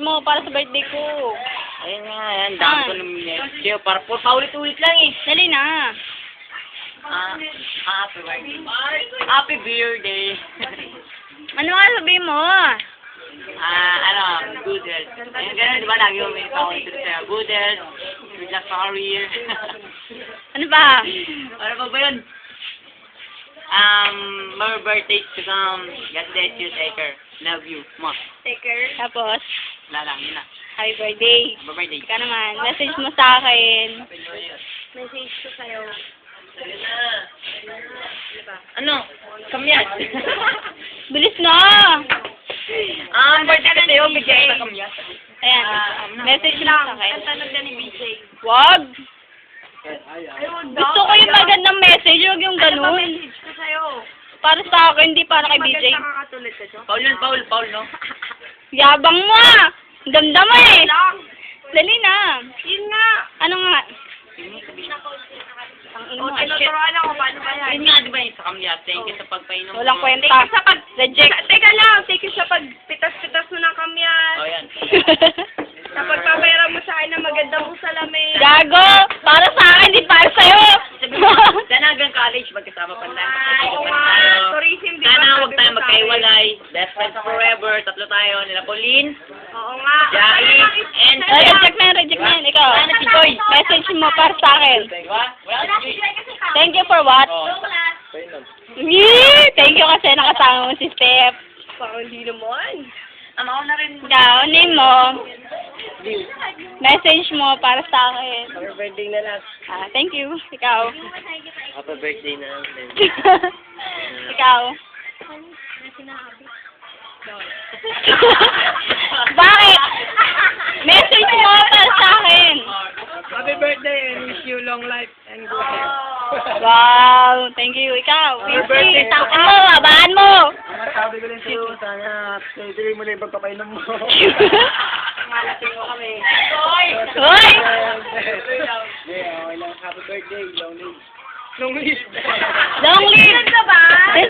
mo para sa birthday ko. Ayun nga, yan. Dami ko ng message. Para po, paulit-ulit lang eh. Dali na. Happy birthday. Happy birthday. Ano nga sabihin mo? Good health. Ayun, gano'n, di ba? Lagi mo may paulit sa'yo. Good health. Good luck sa career. Ano ba? Ano pa ba yun? More birthdays to come. God bless you, Taker. Love you. Mwah. Take care. Tapos, Wala lang, yun na. happy birthday. Happy birthday. Ikaw naman, message mo sa akin. Message ko sa'yo. Ano? Kamyat. Bilis na! Birthday ka sa'yo, bigyan kita kamyat. Ayan, message mo sa akin. Ang tanong na ni BJ. Wag! Ay, wag daw. Gusto ko yung magandang message, huwag yung ganun. Message ko sa'yo. Para sa akin, hindi para kay BJ. Maganda kakatulad ka, Jo. Paul yun, Paul, no? Yabang mo ah! Ang ganda mo eh! Lang. Dali na! Yun nga. Ano nga? O, tinuturuan ako. Paano ba yan? Yun nga, di ba yung sa kamyat? Thank you sa pagpainom mo. Walang kwenta. Thank you sa pag... Reject. Teka lang. Thank you sa pagpitas-pitas mo ng kamyan. Oh, yan. Sa pagpapayara mo sa akin ng maganda mong salamin. Gago! Para sa akin, hindi para sa'yo! Sabi mo, sana hanggang college, magkasama pa lang. Oo nga. Tourism, di ba? Sana huwag Sabi tayo mo sa magkaiwalay. Best friends forever. Tatlo tayo. Nila Pauline, akin. Oo nga. Jai, and... Reject na yan. Ikaw. Sana si Joy. Message mo para sa akin. Diba? Wala si Joy. Thank you for what? Oh. Yee! Thank you kasi nakasama mo si Steph. Parang hindi naman. Ako na rin. Ikaw, name mo. Message mo para sa akin. Happy birthday na lang. Thank you. Ikaw. Happy birthday na lang. Ikaw. Bakit? Message mo para sa akin. Happy birthday and wish you long life and good health. Wow, thank you. Ikaw. Happy birthday. Takan mo, abaan mo. Masabi ko rin sa'yo, sana tuloy mo na yung pagpapainom mo. Malating mo kami. Hoy! Okay lang. Happy birthday, long live. Long live. Long live ka ba?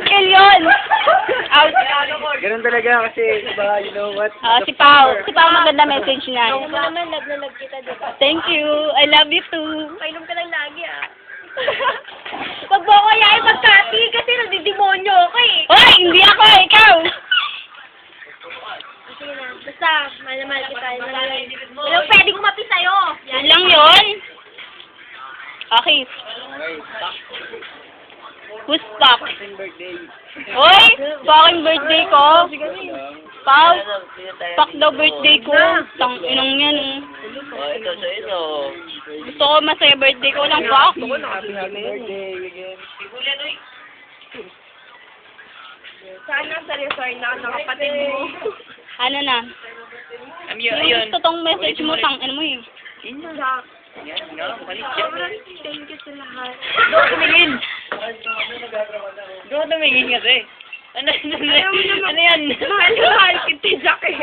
Skill yun. Out. Ganun talaga kasi, diba, you know what? Si Pao. Si Pao maganda message niya. Ako naman, lag kita, diba? Thank you. I love you too. Painom ka lang lagi, ah. Pag mo ko yain magkati kasi nagdidemonyo ako eh. Hoy! Hindi ako. Ikaw. Sige na. Basta, mahal kita. Walang pwedeng umapi sa'yo. Yan lang yun. Okay. Who's Pop? Birthday. Hoy! Fucking birthday ko. Pao, fuck daw birthday ko. Tang inong yan eh. Oh, ito sa ito. Gusto ko masaya birthday ko lang fuck. Happy birthday again. Sana sa resort na ng kapatid mo. Ano na? Yung gusto tong message mo, tang ano mo eh. Yan nga, balik Sobrang thank you sa lahat. Doon tumingin! Doon tumingin kasi. Ano yan? Mahal kita, Jack eh.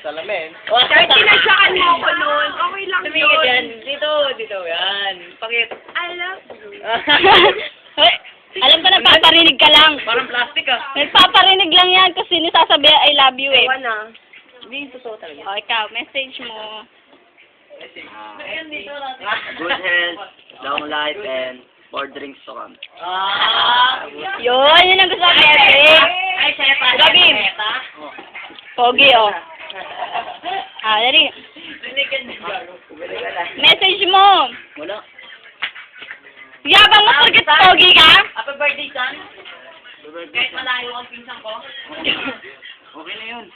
Salamin. Kahit tinasyakan mo ako noon, okay lang Tumingin yan. yun. Dito, yan. Pakit. I love you. Hoy, alam ko nagpaparinig ka lang. Parang plastic ah. Nagpaparinig lang yan kasi nisasabi I love you eh. Ewan na. Hindi, totoo talaga. O ikaw, message mo. Good health, long life, and more drinks to come. Yun ang gusto ko message. Ay, seta. Gabi. Pogi oh. Dali. Message mo. Wala. Yabang mo porkit pogi ka? Happy birthday, son. Kahit malayo ang pinsan ko. Okay na yun.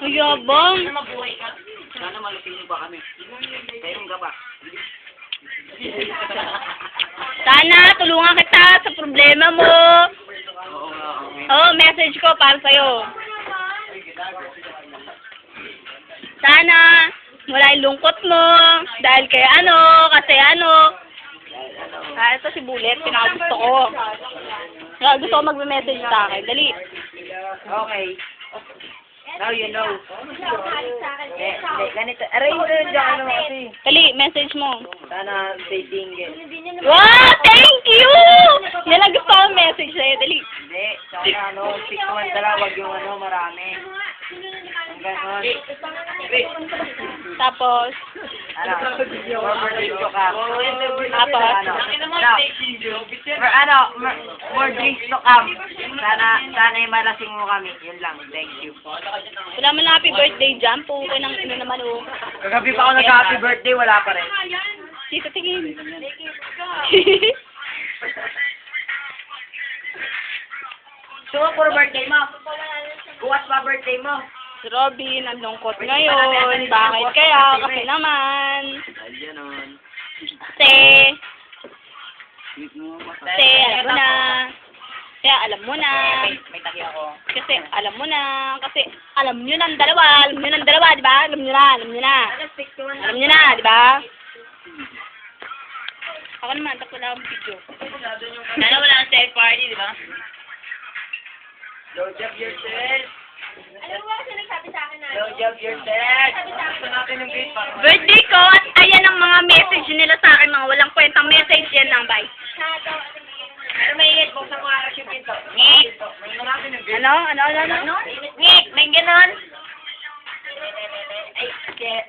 Ay, yabang. Sana mabuhay ka. Sana malaking mo ba kami. Kayong ka pa. Sana tulungan kita sa problema mo. Oo nga, okay. Message ko para sa'yo. Sana wala yung lungkot mo dahil kay kasi ito si Bullet, pinakagusto ko. Gusto ko magme-message sa akin. Dali. Okay. Now you know. Ganito. Aray mo na dyan kasi. Dali, message mo. Sana stay single. Wow! Thank you! Yan ang gusto ko message sa'yo. Dali. Hindi. Sana 6 months na lang. Wag yung marami. Ganon. Tapos, Ano? More birthday to come. Tapos? More drinks to come. Sana'y malasing mo kami. Yun lang. Thank you. wala man na happy birthday dyan. Puke ng ino naman, oh. Kagabi pa ako nag-happy birthday, wala pa rin. Dito, tingin. So, for birthday mo. Bukas pa birthday mo. Si Robin, ang lungkot ngayon. Bakit kaya? Kasi naman. Kasi, alam mo na. Kaya alam mo na. May taki ako. Kasi alam mo na. Kasi alam nyo ng dalawa. Alam nyo ng dalawa, di ba? Alam nyo na. Alam nyo na. Alam nyo na, di ba? Ako naman, tapos wala akong video. Sana wala ang safe party, di ba? Load up yourself. Alam mo ba kasi nagsabi sa akin na? Load up yourself. Gusto natin yung gate pa. Birthday ko at ayan ang mga message nila sa akin. Mga walang kwentang message yan lang, bye. Pero may hit, buksan mo aras yung pinto. Ngik! Ano? Ngik! May ganon! Ay, shit.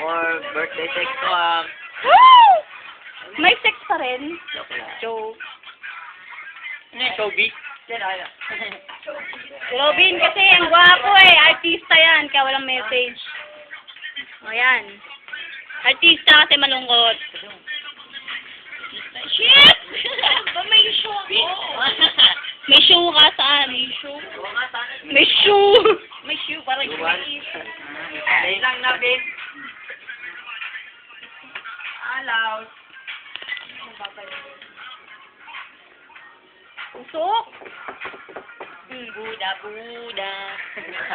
Or birthday text ko, Woo! May sex pa rin. Joke. Ano yung showbiz? Si Robin kasi ang gwapo eh. Artista yan, kaya walang message. O yan. Artista kasi malungkot. Shit! Ba may show ako? May show ka saan? May show? May show! May show parang Dahil lang na, babe. Allowed. Usok! Buda.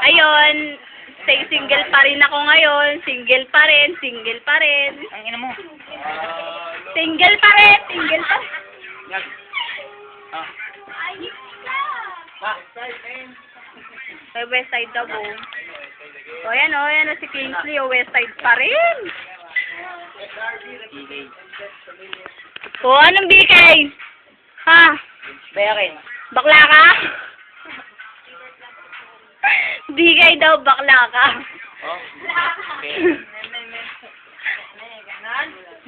Ayun, stay single pa rin ako ngayon. Single pa rin. Ang ina mo. Single pa rin. Yan. Ah. Sa west side daw po. O yan o, si Kingsley o west side pa rin. O, anong bikay? Ha? Bayakin. Bakla ka? Bigay daw, bakla ka. Oh. Okay.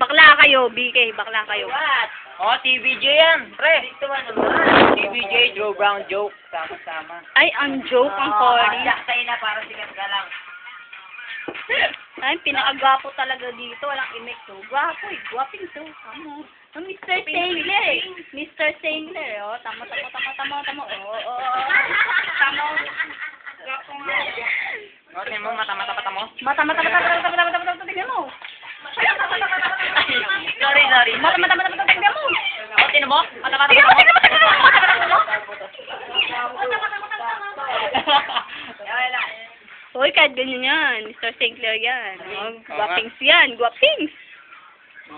Bakla kayo, BK, bakla kayo. What? Oh, TVJ yan, pre. TVJ, Joe Brown joke. Sama-sama. Ay, ang joke, ang corny. Tayo na para sikat ka lang. Ay, pinakagwapo talaga dito. Walang imik to. Gwapo eh. Gwaping to. Tamo. Mr. Singler eh. Mr. Singler. Oh, tamo. Oh. Tamo. Gwapo nga. Oh, tingnan mo, mata-mata mo. Mata. Tingnan mo. Sorry. Mata. Tingnan mo. Oh, tingnan mo. Mata-mata Tingnan mo. Hoy, kahit ganyan yan. Mr. Sinclair yan. Oh, gwapings yan. Gwapings.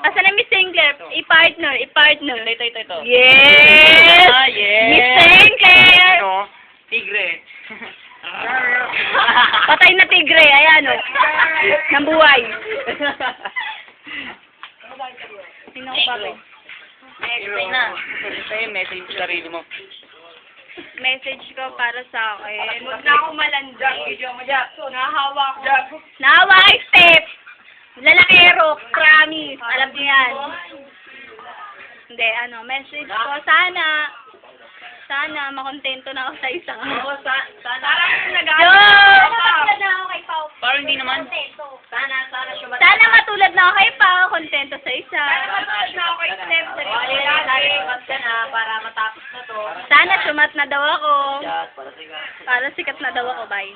Asan na Miss Sinclair? I-partner. Ito. Yes! Ah, yes! Miss Sinclair! Ano? Tigre. Patay na tigre. Ayan o. Nang buhay. Sino ko pa rin? Next na. Sa'yo, message sa sarili mo. Message ko para sa akin. Huwag na ako malandag. Video mo dyan. Nahawa ko. Nahawa, step! Lalakero, promise. Alam niyo yan. Hindi, message ko. Sana makontento na ako sa isang. Sana. Matulad na ako kay Pao. Parang hindi naman. Sana matulad na ako kay Pao, kontento sa isa. matulad na ako kay Steph. Para matapos na to. Sana sumat na daw ako. Para sikat. Para sikat na daw ako, bye.